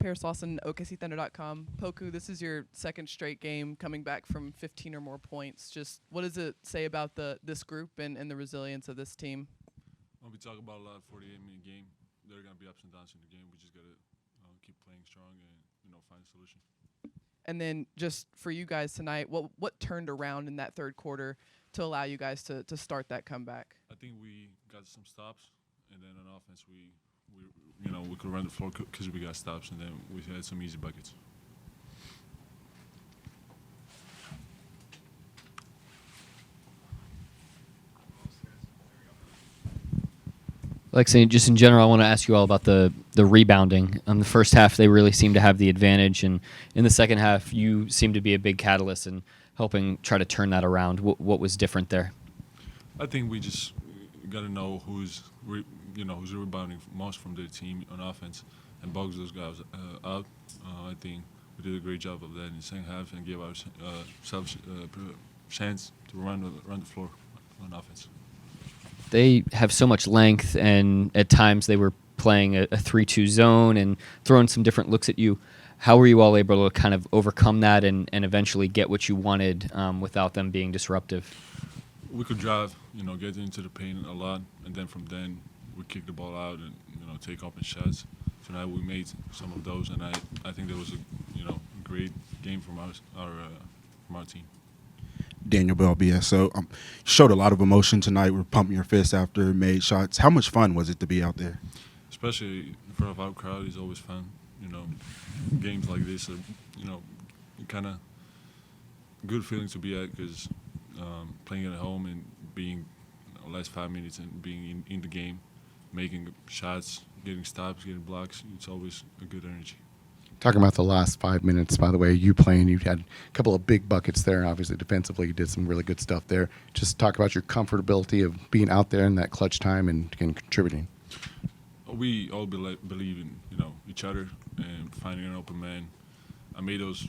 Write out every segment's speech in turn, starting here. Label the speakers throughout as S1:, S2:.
S1: Paris Lawson, OKCThunder.com. Poku, this is your second straight game coming back from 15 or more points. Just what does it say about this group and the resilience of this team?
S2: Well, we talk about a lot of 48-minute game. There are going to be ups and downs in the game. We just got to keep playing strong and find a solution.
S1: And then just for you guys tonight, what turned around in that third quarter to allow you guys to start that comeback?
S2: I think we got some stops, and then on offense we could run the floor because we got stops, and then we had some easy buckets.
S3: Aleksej, just in general, I want to ask you all about the rebounding. In the first half, they really seemed to have the advantage, and in the second half, you seemed to be a big catalyst in helping try to turn that around. What was different there?
S2: I think we just got to know who's rebounding most from their team on offense and box those guys out. I think we did a great job of that in the second half and gave ourselves a chance to run the floor on offense.
S3: They have so much length, and at times they were playing a 3-2 zone and throwing some different looks at you. How were you all able to kind of overcome that and eventually get what you wanted without them being disruptive?
S2: We could drive, get into the paint a lot, and then from then we kick the ball out and take open shots. Tonight we made some of those, and I think there was a great game from our team.
S4: Daniel Bell, BSO. Showed a lot of emotion tonight. We're pumping your fists after made shots. How much fun was it to be out there?
S2: Especially in front of our crowd is always fun. Games like this are, kind of good feeling to be at because playing at home and being last 5 minutes and being in the game, making shots, getting stops, getting blocks, it's always a good energy.
S5: Talking about the last 5 minutes, by the way, you had a couple of big buckets there. Obviously, defensively, you did some really good stuff there. Just talk about your comfortability of being out there in that clutch time and contributing.
S2: We all believe in each other and finding an open man. I made those.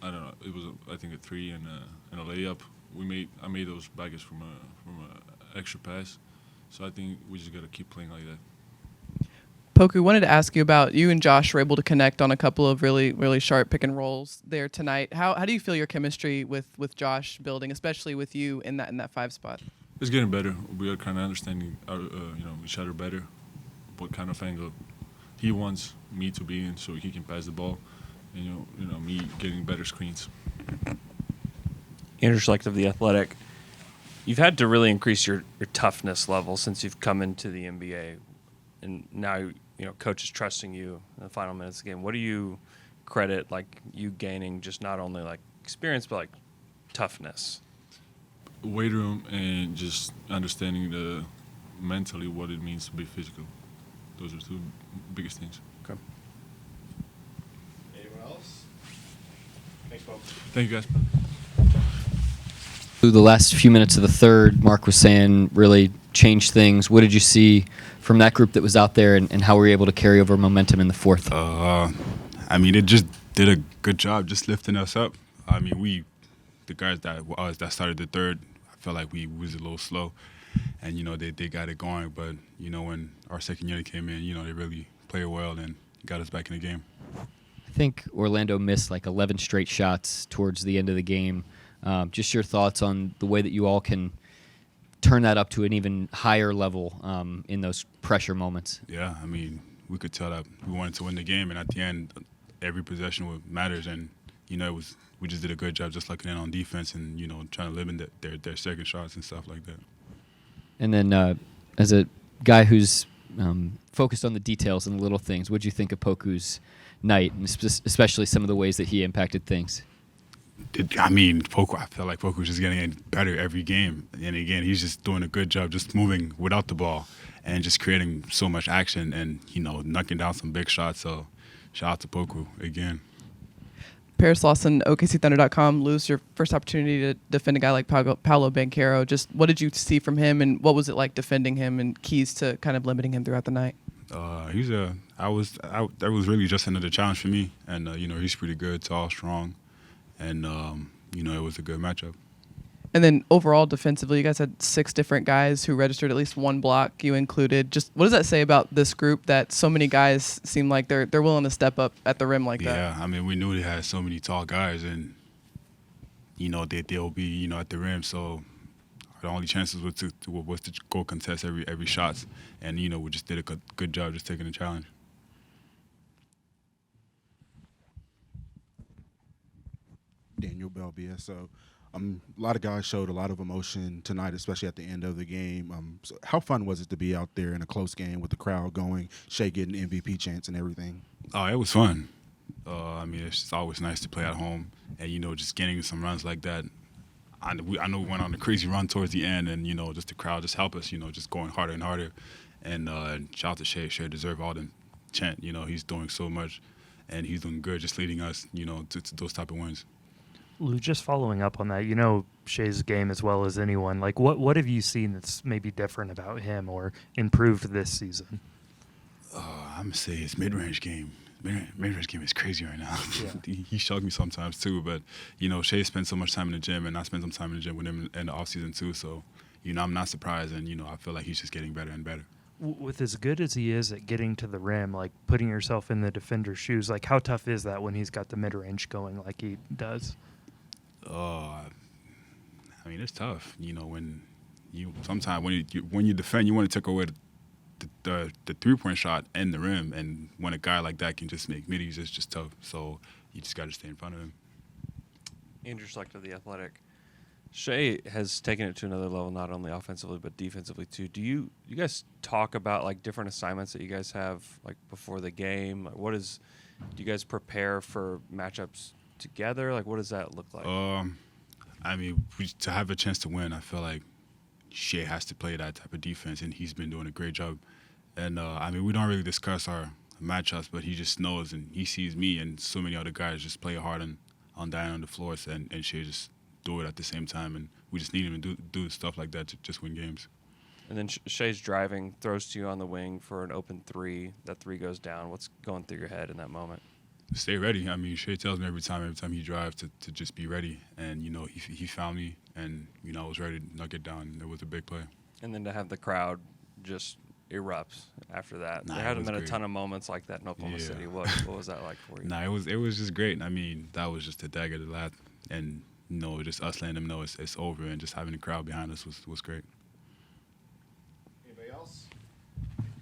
S2: I don't know. It was I think a 3 and a layup. I made those buckets from a extra pass. So I think we just got to keep playing like that.
S1: Poku, wanted to ask you about you and Josh were able to connect on a couple of really, really sharp pick and rolls there tonight. How do you feel your chemistry with Josh building, especially with you in that 5 spot?
S2: It's getting better. We are kind of understanding each other better. What kind of angle he wants me to be in, so he can pass the ball, and me getting better screens.
S6: Andrew Schlecht of The Athletic. You've had to really increase your toughness level since you've come into the NBA, and now coach is trusting you in the final minutes of the game. What do you credit you gaining just not only experience but toughness?
S2: Weight room and just understanding mentally what it means to be physical. Those are 2 biggest things.
S6: Okay.
S7: Anyone else? Thanks, folks.
S2: Thank you, guys.
S3: The last few minutes of the third, Mark was saying, really changed things. What did you see from that group that was out there, and how were you able to carry over momentum in the fourth?
S8: It just did a good job just lifting us up. The guys that started the third, I felt like we was a little slow, and they got it going. But when our second unit came in, they really played well and got us back in the game.
S3: I think Orlando missed 11 straight shots towards the end of the game. Just your thoughts on the way that you all can turn that up to an even higher level in those pressure moments.
S8: Yeah, we could tell that we wanted to win the game, and at the end, every possession matters, and we just did a good job just looking in on defense and trying to limit their second shots and stuff like that.
S3: And then as a guy who's focused on the details and the little things, what did you think of Poku's night, and especially some of the ways that he impacted things?
S8: Poku, I feel like Poku's just getting better every game. And again, he's just doing a good job just moving without the ball and just creating so much action and, knocking down some big shots. So shout out to Poku again.
S1: Paris Lawson, OKCThunder.com. Lose your first opportunity to defend a guy like Paolo Banchero. Just what did you see from him, and what was it like defending him, and keys to kind of limiting him throughout the night?
S8: That was really just another challenge for me. And, he's pretty good, tall, strong. And, it was a good matchup.
S1: And then overall defensively, you guys had 6 different guys who registered at least 1 block, you included. Just what does that say about this group that so many guys seem like they're willing to step up at the rim like that?
S8: Yeah, I mean, we knew they had so many tall guys, and they'll be at the rim. So the only chances was to go contest every shots, and we just did a good job just taking the challenge.
S4: Daniel Bell, BSO. A lot of guys showed a lot of emotion tonight, especially at the end of the game. So how fun was it to be out there in a close game with the crowd going, Shai getting MVP chance and everything?
S8: Oh, it was fun. I mean, it's just always nice to play at home, and just getting some runs like that. I know we went on a crazy run towards the end, and just the crowd just helped us, just going harder and harder. And shout out to Shai. Shai deserve all the chant. He's doing so much, and he's doing good, just leading us, to those type of wins.
S7: Lou, just following up on that, you know Shai's game as well as anyone. Like, what have you seen that's maybe different about him or improved this season?
S8: I'm gonna say his mid-range game. Mid-range game is crazy right now.
S7: Yeah.
S8: He shocked me sometimes too. But Shai spent so much time in the gym, and I spent some time in the gym with him in the off season too. So I'm not surprised, and I feel like he's just getting better and better.
S7: With as good as he is at getting to the rim, like putting yourself in the defender's shoes, like how tough is that when he's got the mid-range going like he does?
S8: I mean, it's tough. When sometimes when you defend, you want to take away the 3-point shot and the rim, and when a guy like that can just make middies, it's just tough. So you just got to stay in front of him.
S6: Andrew Schlechter, The Athletic. Shai has taken it to another level, not only offensively but defensively too. Do you guys talk about like different assignments that you guys have like before the game? Like, do you guys prepare for matchups together? Like, what does that look like?
S8: I mean, to have a chance to win, I feel like Shai has to play that type of defense, and he's been doing a great job. And I mean, we don't really discuss our matchups, but he just knows, and he sees me and so many other guys just play hard on down on the floors, and Shai just do it at the same time, and we just need him to do stuff like that to just win games.
S6: And then Shai's driving, throws to you on the wing for an open 3. That 3 goes down. What's going through your head in that moment?
S8: Stay ready. I mean, Shai tells me every time he drives to just be ready, and he found me, and I was ready to knock it down. It was a big play.
S6: And then to have the crowd just erupts after that.
S8: Nah,
S6: there
S8: it
S6: hasn't
S8: was
S6: been
S8: great.
S6: a ton of moments like that in Oklahoma
S8: Yeah.
S6: City. What was that like for you?
S8: Nah, it was just great. I mean, that was just a dagger to the last, and just us letting them know it's over, and just having the crowd behind us was great.
S9: Anybody else?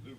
S9: Luke.